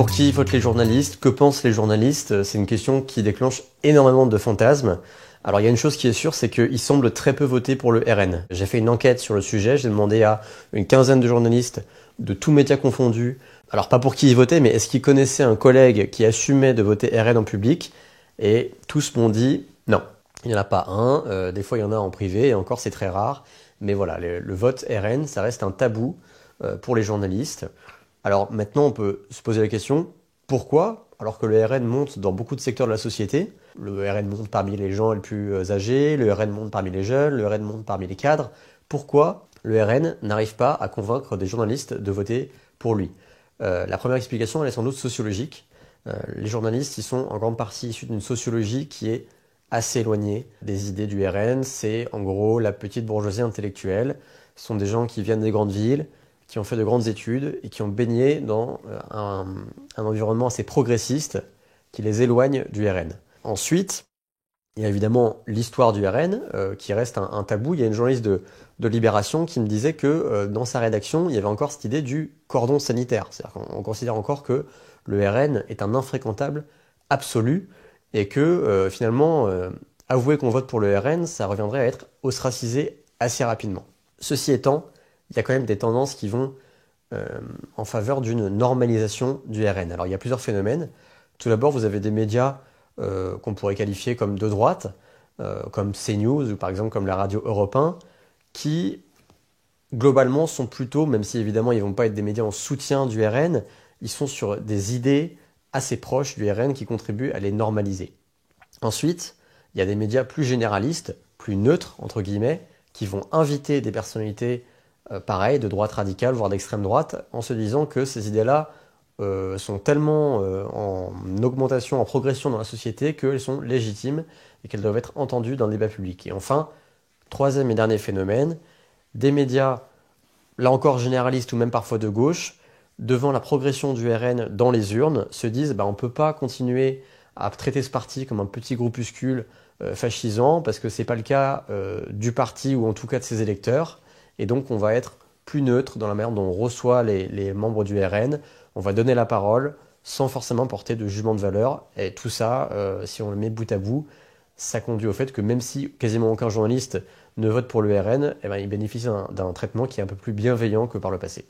Pour qui votent les journalistes? Que pensent les journalistes? C'est une question qui déclenche énormément de fantasmes. Alors il y a une chose qui est sûre, c'est qu'ils semblent très peu voter pour le RN. J'ai fait une enquête sur le sujet, j'ai demandé à une quinzaine de journalistes de tous médias confondus, alors pas pour qui ils votaient, mais est-ce qu'ils connaissaient un collègue qui assumait de voter RN en public? Et tous m'ont dit non. Il n'y en a pas un, des fois il y en a en privé, et encore c'est très rare. Mais voilà, le vote RN, ça reste un tabou pour les journalistes. Alors maintenant, on peut se poser la question, pourquoi, alors que le RN monte dans beaucoup de secteurs de la société, le RN monte parmi les gens les plus âgés, le RN monte parmi les jeunes, le RN monte parmi les cadres, pourquoi le RN n'arrive pas à convaincre des journalistes de voter pour lui? La première explication, elle est sans doute sociologique. Les journalistes, ils sont en grande partie issus d'une sociologie qui est assez éloignée des idées du RN. C'est en gros la petite bourgeoisie intellectuelle. Ce sont des gens qui viennent des grandes villes, qui ont fait de grandes études et qui ont baigné dans un environnement assez progressiste qui les éloigne du RN. Ensuite, il y a évidemment l'histoire du RN qui reste un tabou. Il y a une journaliste de Libération qui me disait que dans sa rédaction, il y avait encore cette idée du cordon sanitaire. C'est-à-dire qu'on considère encore que le RN est un infréquentable absolu et que finalement, avouer qu'on vote pour le RN, ça reviendrait à être ostracisé assez rapidement. Ceci étant, il y a quand même des tendances qui vont en faveur d'une normalisation du RN. Alors il y a plusieurs phénomènes. Tout d'abord, vous avez des médias qu'on pourrait qualifier comme de droite, comme CNews ou par exemple comme la radio Europe 1, qui globalement sont plutôt, même si évidemment ils ne vont pas être des médias en soutien du RN, ils sont sur des idées assez proches du RN qui contribuent à les normaliser. Ensuite, il y a des médias plus généralistes, plus neutres, entre guillemets, qui vont inviter des personnalités pareilles, de droite radicale, voire d'extrême droite, en se disant que ces idées-là sont tellement en augmentation, en progression dans la société qu'elles sont légitimes et qu'elles doivent être entendues dans le débat public. Et enfin, troisième et dernier phénomène, des médias, là encore généralistes ou même parfois de gauche, devant la progression du RN dans les urnes, se disent on ne peut pas continuer à traiter ce parti comme un petit groupuscule fascisant, parce que ce n'est pas le cas du parti ou en tout cas de ses électeurs, et donc on va être plus neutre dans la manière dont on reçoit les membres du RN, on va donner la parole sans forcément porter de jugement de valeur, et tout ça, si on le met bout à bout, ça conduit au fait que même si quasiment aucun journaliste ne vote pour le RN, il bénéficie d'un traitement qui est un peu plus bienveillant que par le passé.